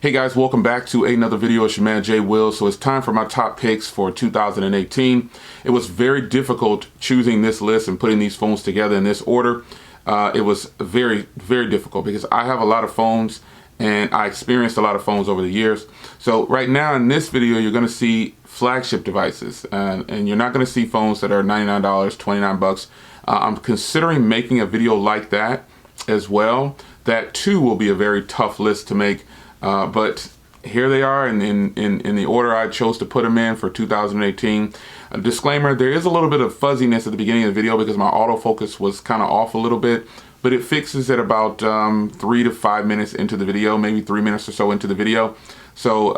Hey guys, welcome back to another video. It's your man Jay Will. So it's time for my top picks for 2018. It was very difficult choosing this list and putting these phones together in this order. It was very difficult because I have a lot of phones and I experienced a lot of phones over the years. So right now in this video, you're going to see flagship devices and you're not going to see phones that are $99, 29 bucks. I'm considering making a video like that as well. That too will be a very tough list to make. But here they are in the order I chose to put them in for 2018. A disclaimer, there is a little bit of fuzziness at the beginning of the video because my autofocus was kind of off a little bit, but it fixes at about 3 to 5 minutes into the video, maybe 3 minutes or so into the video. So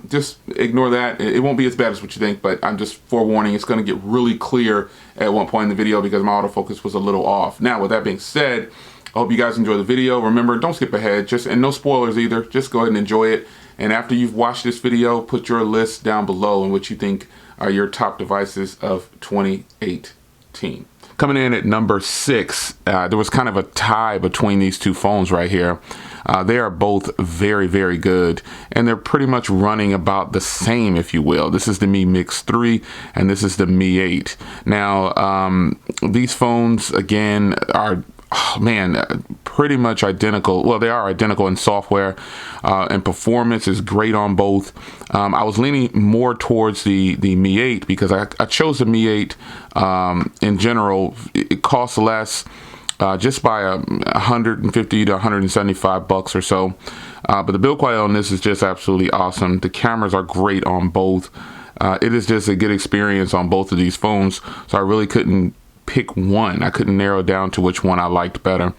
just ignore that. It won't be as bad as what you think, but I'm just forewarning, it's going to get really clear at one point in the video because my autofocus was a little off. Now, with that being said, I hope you guys enjoy the video. Remember, don't skip ahead, and no spoilers either. Just go ahead and enjoy it. And after you've watched this video, put your list down below and what you think are your top devices of 2018. Coming in at number 6, there was kind of a tie between these two phones right here. They are both very good, and they're pretty much running about the same, if you will. This is the Mi Mix 3, and this is the Mi 8. Now, these phones, again, are pretty much identical. Well, they are identical in software, and performance is great on both. I was leaning more towards the Mi 8 because I chose the Mi 8 in general. It costs less, just by 150 to 175 bucks or so. But the build quality on this is just absolutely awesome. The cameras are great on both. It is just a good experience on both of these phones. So I really couldn't pick one. I couldn't narrow down to which one I liked better.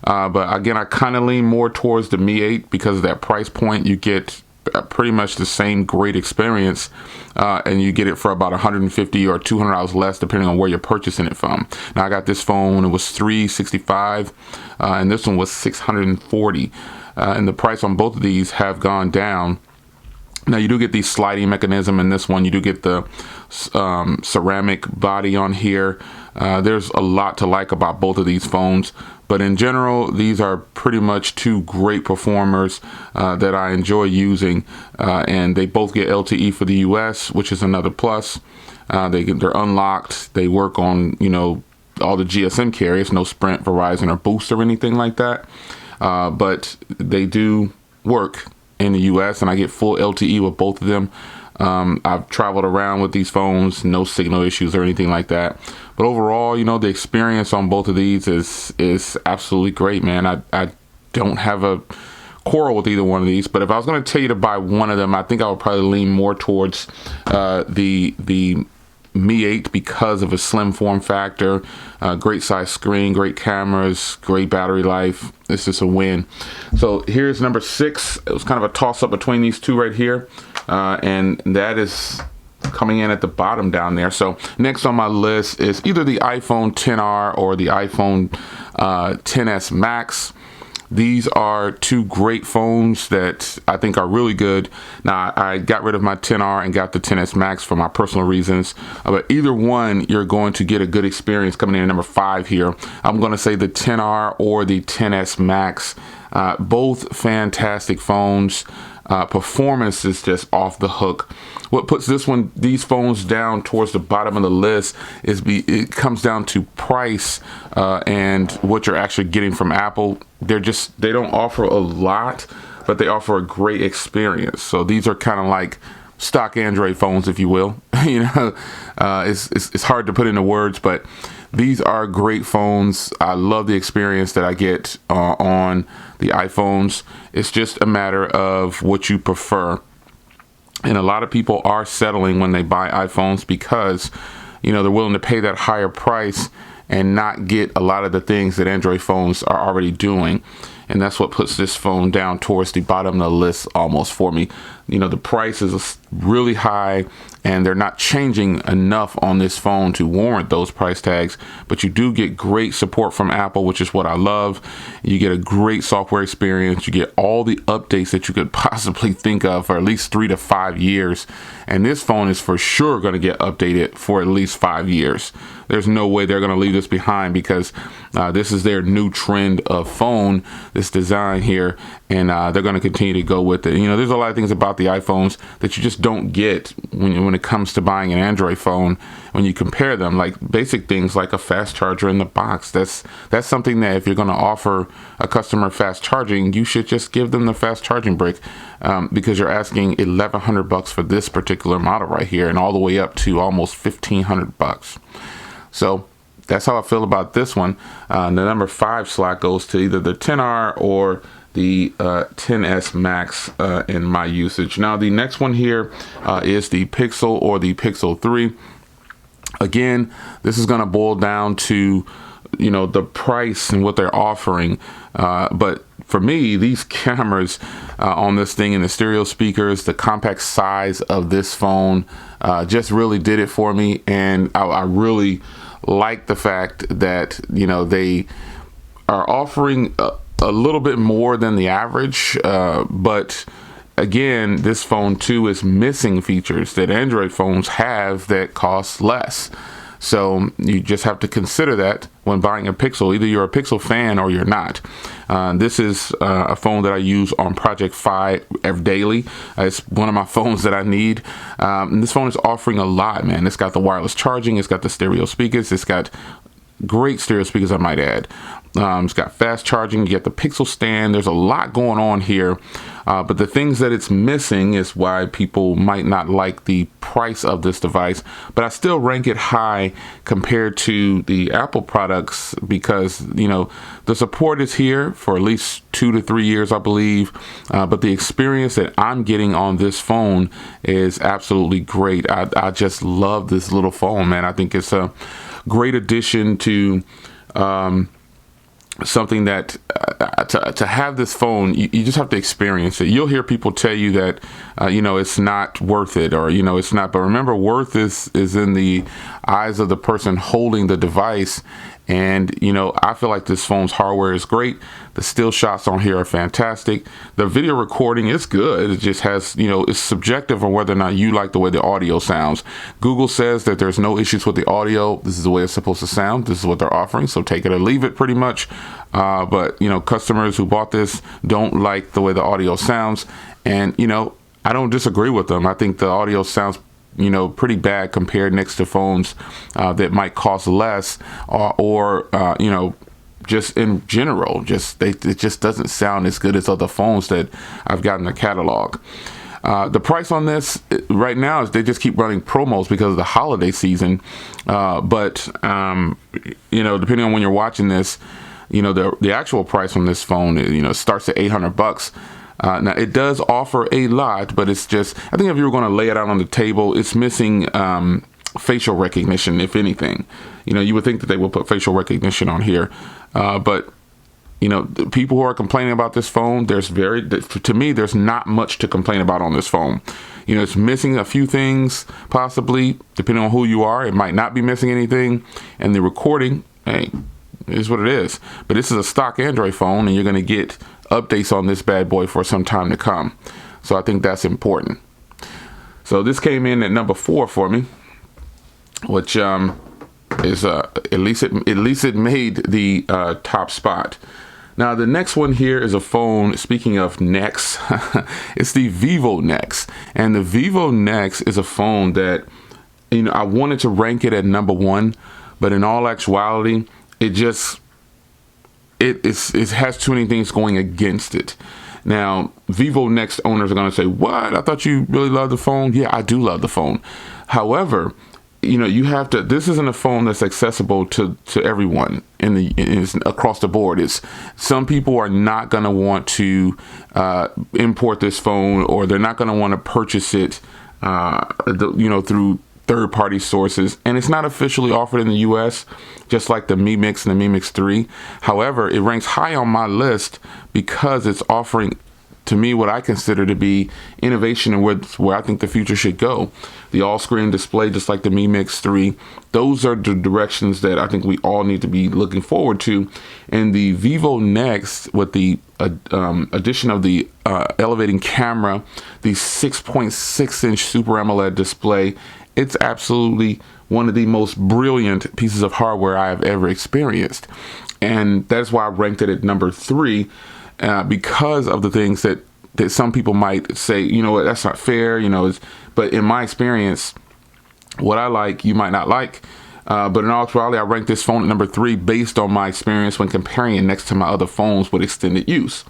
But again, I kind of lean more towards the Mi 8 because of that price point. You get pretty much the same great experience, and you get it for about $150 or $200 less depending on where you're purchasing it from. Now, I got this phone when it was $365, and this one was $640, and the price on both of these have gone down. Now, you do get the sliding mechanism in this one. You do get the ceramic body on here. There's a lot to like about both of these phones, but in general, these are pretty much two great performers that I enjoy using, and they both get LTE for the US, which is another plus. They're unlocked. They work on, all the GSM carriers, no Sprint, Verizon, or Boost or anything like that, but they do work in the US, and I get full LTE with both of them. I've traveled around with these phones, no signal issues or anything like that. But overall, the experience on both of these is absolutely great, man. I don't have a quarrel with either one of these, but if I was going to tell you to buy one of them, I think I would probably lean more towards the Mi 8 because of a slim form factor, great size screen, great cameras, great battery life. It's just a win. So here's number 6. It was kind of a toss up between these two right here, and that is coming in at the bottom down there. So next on my list is either the iPhone XR or the iPhone XS Max. These are two great phones that I think are really good. Now, I got rid of my XR and got the XS Max for my personal reasons. But either one, you're going to get a good experience. Coming in at number 5 here, I'm going to say the XR or the XS Max. Both fantastic phones. Performance is just off the hook. What puts these phones down towards the bottom of the list is it comes down to price and what you're actually getting from Apple. They don't offer a lot, but they offer a great experience. So these are kind of like stock Android phones, if you will. It's hard to put into words, but these are great phones. I love the experience that I get on the iPhones. It's just a matter of what you prefer. And a lot of people are settling when they buy iPhones because, they're willing to pay that higher price and not get a lot of the things that Android phones are already doing. And that's what puts this phone down towards the bottom of the list almost for me. The price is really high and they're not changing enough on this phone to warrant those price tags, but you do get great support from Apple, which is what I love. You get a great software experience. You get all the updates that you could possibly think of for at least 3 to 5 years, and this phone is for sure going to get updated for at least 5 years. There's no way they're going to leave this behind because this is their new trend of phone this design here, and they're going to continue to go with it. You know, there's a lot of things about the iPhones that you just don't get when it comes to buying an Android phone when you compare them, like basic things like a fast charger in the box. That's something that if you're going to offer a customer fast charging, you should just give them the fast charging brick, because you're asking $1,100 for this particular model right here, and all the way up to almost $1,500. So that's how I feel about this one. The number 5 slot goes to either the 10R or the 10s Max in my usage. Now the next one here is the Pixel or the Pixel 3. Again, this is going to boil down to, you know, the price and what they're offering. But for me, these cameras on this thing and the stereo speakers, the compact size of this phone just really did it for me. And I really like the fact that, you know, they are offering a little bit more than the average. But again, this phone too is missing features that Android phones have that cost less. So you just have to consider that when buying a Pixel. Either you're a Pixel fan or you're not. This is a phone that I use on Project Fi daily. It's one of my phones that I need. And this phone is offering a lot, man. It's got the wireless charging. It's got the stereo speakers. It's got great stereo speakers, I might add. It's got fast charging. You get the Pixel stand. There's a lot going on here. But the things that it's missing is why people might not like the price of this device. But I still rank it high compared to the Apple products because, you know, the support is here for at least 2 to 3 years, I believe. But the experience that I'm getting on this phone is absolutely great. I just love this little phone, man. I think it's a great addition to something that to have this phone, you just have to experience it. You'll hear people tell you that you know, it's not worth it, or, you know, it's not, but remember, worth is in the eyes of the person holding the device. And, you know, I feel like this phone's hardware is great. The still shots on here are fantastic. The video recording is good. It just has, you know, it's subjective on whether or not you like the way the audio sounds. Google says that there's no issues with the audio. This is the way it's supposed to sound. This is what they're offering. So take it or leave it pretty much. But, you know, customers who bought this don't like the way the audio sounds. And, you know, I don't disagree with them. I think the audio sounds, you know, pretty bad compared next to phones that might cost less, or you know, just in general, it just doesn't sound as good as other phones that I've got in the catalog. The price on this right now is they just keep running promos because of the holiday season. But you know, depending on when you're watching this, you know, the actual price on this phone, you know, starts at $800. Now it does offer a lot, but it's just, I think if you were going to lay it out on the table, it's missing facial recognition, if anything. You know, you would think that they will put facial recognition on here, but you know, the people who are complaining about this phone, to me, there's not much to complain about on this phone. You know, it's missing a few things, possibly, depending on who you are. It might not be missing anything, and the recording, hey, is what it is. But this is a stock Android phone, and you're going to get updates on this bad boy for some time to come. So I think that's important. So this came in at number 4 for me, which is at least it made the top spot. Now the next one here is a phone, speaking of Nex, it's the Vivo Nex. And the Vivo Nex is a phone that, you know, I wanted to rank it at number 1, but in all actuality, it has too many things going against it. Now, Vivo Nex owners are going to say, what? I thought you really loved the phone. Yeah, I do love the phone. However, you know, you have to, this isn't a phone that's accessible to everyone across the board. It's, some people are not going to want to import this phone, or they're not going to want to purchase it, you know, through third-party sources, and it's not officially offered in the US, just like the Mi Mix and the Mi Mix 3. However, it ranks high on my list because it's offering, to me, what I consider to be innovation and where I think the future should go. The all-screen display, just like the Mi Mix 3, those are the directions that I think we all need to be looking forward to. And the Vivo Nex, with the addition of the elevating camera, the 6.6-inch Super AMOLED display, it's absolutely one of the most brilliant pieces of hardware I have ever experienced. And that's why I ranked it at number 3. because of the things that some people might say, you know what, that's not fair, you know. But in my experience, what I like, you might not like. But in all actuality, I rank this phone at number 3 based on my experience when comparing it next to my other phones with extended use.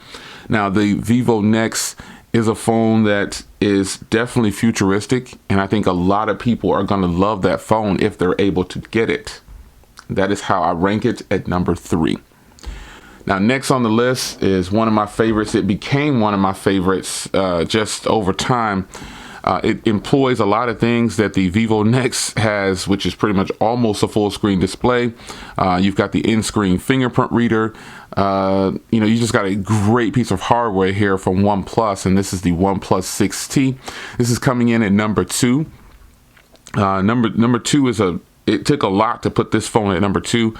Now, the Vivo Nex is a phone that is definitely futuristic, and I think a lot of people are going to love that phone if they're able to get it. That is how I rank it at number 3. Now, next on the list is one of my favorites. It became one of my favorites just over time. It employs a lot of things that the Vivo Nex has, which is pretty much almost a full screen display. You've got the in-screen fingerprint reader. You just got a great piece of hardware here from OnePlus, and this is the OnePlus 6T. This is coming in at number 2. Number 2 is it took a lot to put this phone at number 2,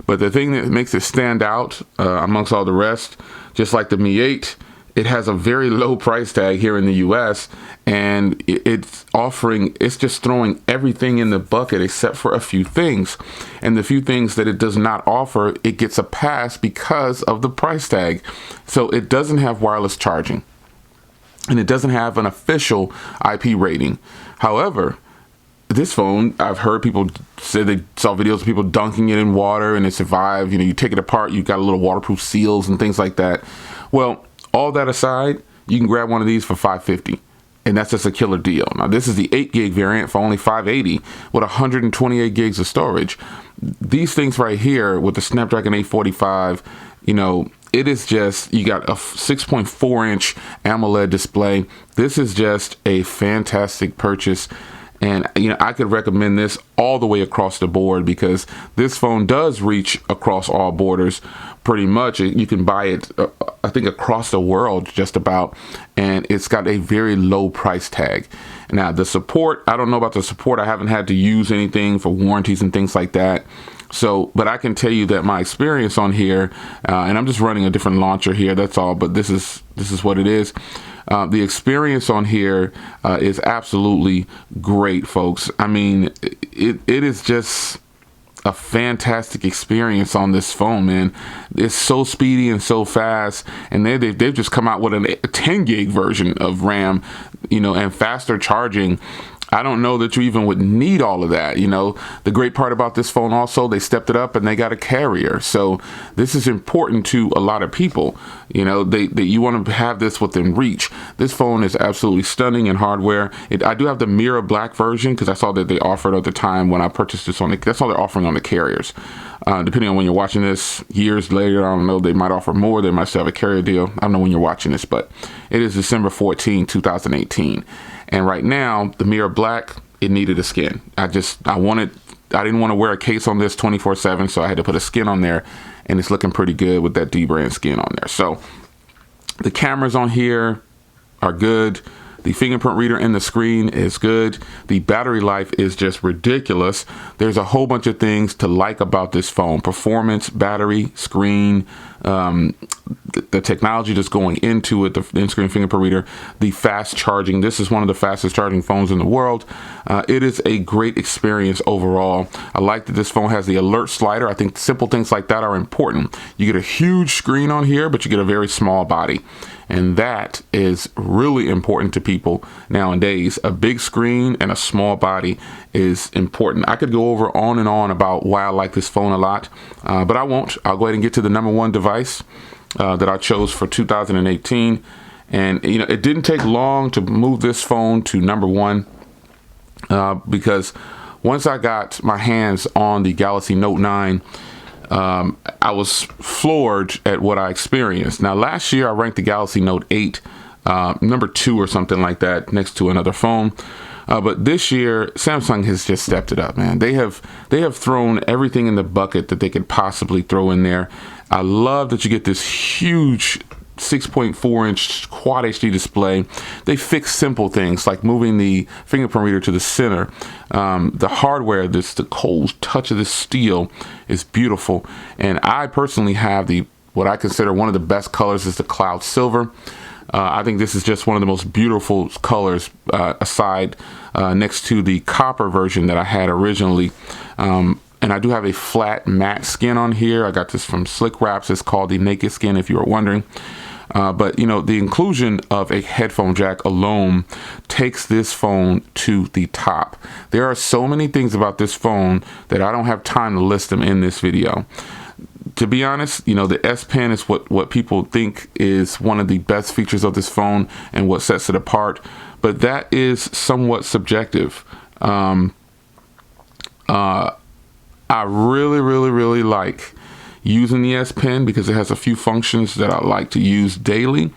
but the thing that makes it stand out amongst all the rest, just like the Mi 8, it has a very low price tag here in the US, and it's just throwing everything in the bucket except for a few things. And the few things that it does not offer, it gets a pass because of the price tag. So it doesn't have wireless charging, and it doesn't have an official IP rating. However, this phone, I've heard people say they saw videos of people dunking it in water and it survived. You know, you take it apart, you've got a little waterproof seals and things like that. Well, all that aside, you can grab one of these for $550, and that's just a killer deal. Now, this is the 8 gig variant for only $580 with 128 gigs of storage. These things right here with the Snapdragon 845, you know, it is just, you got a 6.4-inch AMOLED display. This is just a fantastic purchase. And, you know, I could recommend this all the way across the board because this phone does reach across all borders pretty much. You can buy it, I think, across the world just about, and it's got a very low price tag. Now, the support, I don't know about the support. I haven't had to use anything for warranties and things like that. So, but I can tell you that my experience on here, and I'm just running a different launcher here, that's all, but this is what it is. The experience on here is absolutely great, folks. I mean, it is just a fantastic experience on this phone, man. It's so speedy and so fast, and they've just come out with a 10 gig version of RAM, you know, and faster charging. I don't know that you even would need all of that. You know, the great part about this phone also, they stepped it up and they got a carrier. So this is important to a lot of people. You know, you want to have this within reach. This phone is absolutely stunning in hardware. I do have the mirror black version because I saw that they offered at the time when I purchased this that's all they're offering on the carriers. Depending on when you're watching this, years later, I don't know, they might offer more. They might still have a carrier deal. I don't know when you're watching this, but it is December 14, 2018. And right now, the mirror black, it needed a skin. I didn't want to wear a case on this 24/7, so I had to put a skin on there, and it's looking pretty good with that D-brand skin on there. So the cameras on here are good. The fingerprint reader in the screen is good. The battery life is just ridiculous. There's a whole bunch of things to like about this phone. Performance, battery, screen, the technology that's going into it, the in-screen fingerprint reader, the fast charging. This is one of the fastest charging phones in the world. It is a great experience overall. I like that this phone has the alert slider. I think simple things like that are important. You get a huge screen on here, but you get a very small body. And that is really important to people nowadays. A big screen and a small body is important. I could go over on and on about why I like this phone a lot, but I won't. I'll go ahead and get to the number 1 device that I chose for 2018. And, you know, it didn't take long to move this phone to number 1 because once I got my hands on the Galaxy Note 9, I was floored at what I experienced. Now, last year I ranked the Galaxy Note 8 number 2 or something like that next to another phone. But this year, Samsung has just stepped it up, man. They have thrown everything in the bucket that they could possibly throw in there. I love that you get this huge 6.4-inch Quad HD display. They fix simple things like moving the fingerprint reader to the center. The hardware, the cold touch of this steel is beautiful. And I personally have what I consider one of the best colors is the cloud silver. I think this is just one of the most beautiful colors aside next to the copper version that I had originally. And I do have a flat matte skin on here. I got this from Slick Wraps. It's called the Naked Skin, if you were wondering. But you know, the inclusion of a headphone jack alone takes this phone to the top. There are so many things about this phone that I don't have time to list them in this video. To be honest, you know, the S Pen is what people think is one of the best features of this phone and what sets it apart. But that is somewhat subjective. I really like using the S Pen because it has a few functions that I like to use daily.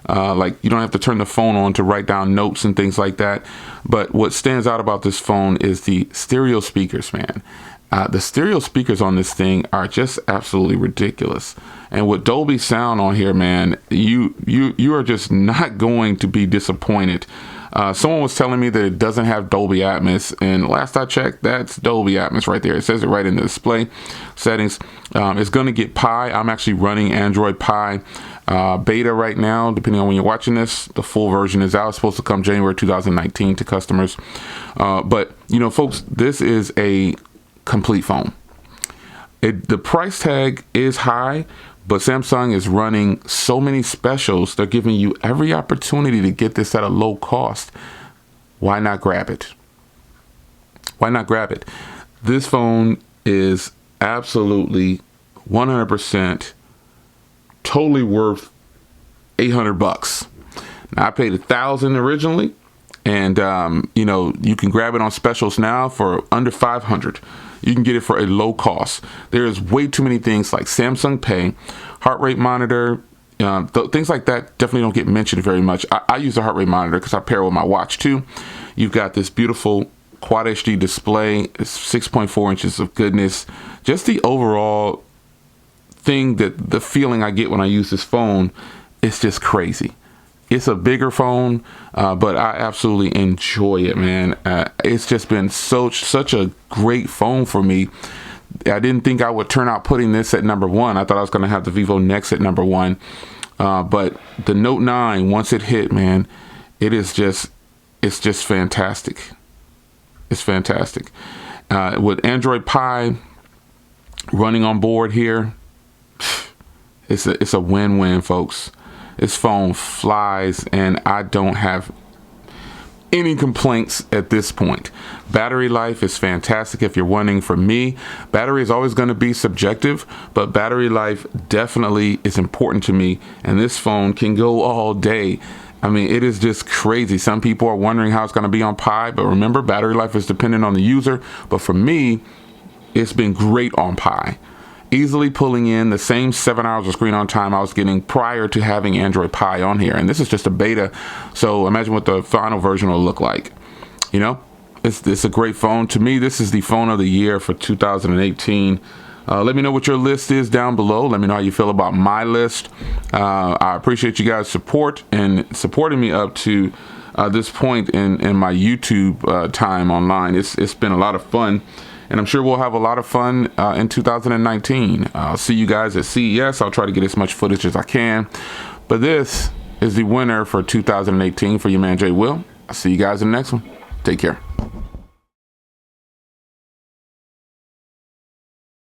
Like you don't have to turn the phone on to write down notes and things like that. But what stands out about this phone is the stereo speakers, man. The stereo speakers on this thing are just absolutely ridiculous. And with Dolby sound on here, man, you are just not going to be disappointed. Someone was telling me that it doesn't have Dolby Atmos, and last I checked, that's Dolby Atmos right there. It says it right in the display settings. It's going to get Pi. I'm actually running Android Pi beta right now, depending on when you're watching this. The full version is out. It's supposed to come January 2019 to customers. But, you know, folks, this is a complete phone. The price tag is high, but Samsung is running so many specials. They're giving you every opportunity to get this at a low cost. Why not grab it? Why not grab it? This phone is absolutely 100% totally worth $800. Now, I paid $1,000 originally, and you know, you can grab it on specials now for under $500. You can get it for a low cost. There's way too many things like Samsung Pay, heart rate monitor, things like that definitely don't get mentioned very much. I use a heart rate monitor because I pair it with my watch too. You've got this beautiful Quad HD display, 6.4 inches of goodness. Just the overall thing, that the feeling I get when I use this phone, it's just crazy. It's a bigger phone, but I absolutely enjoy it, man. It's just been such a great phone for me. I didn't think I would turn out putting this at number one. I thought I was going to have the Vivo Nex at number one. But the Note 9, once it hit, man, it's just fantastic. It's fantastic. With Android Pi running on board here, it's a win-win, folks. This phone flies, and I don't have any complaints at this point. Battery life is fantastic. If you're wondering, for me, battery is always going to be subjective, but battery life definitely is important to me, and this phone can go all day. I mean, it is just crazy. Some people are wondering how it's going to be on Pi, but remember, battery life is dependent on the user. But for me, it's been great on Pi. Easily pulling in the same 7 hours of screen on time I was getting prior to having Android Pi on here. And this is just a beta, so imagine what the final version will look like. You know, it's a great phone. To me, this is the phone of the year for 2018. Let me know what your list is down below. Let me know how you feel about my list. I appreciate you guys' support and supporting me up to this point in my YouTube time online. It's been a lot of fun. And I'm sure we'll have a lot of fun in 2019. I'll see you guys at CES. I'll try to get as much footage as I can. But this is the winner for 2018 for your man, Jay Will. I'll see you guys in the next one. Take care.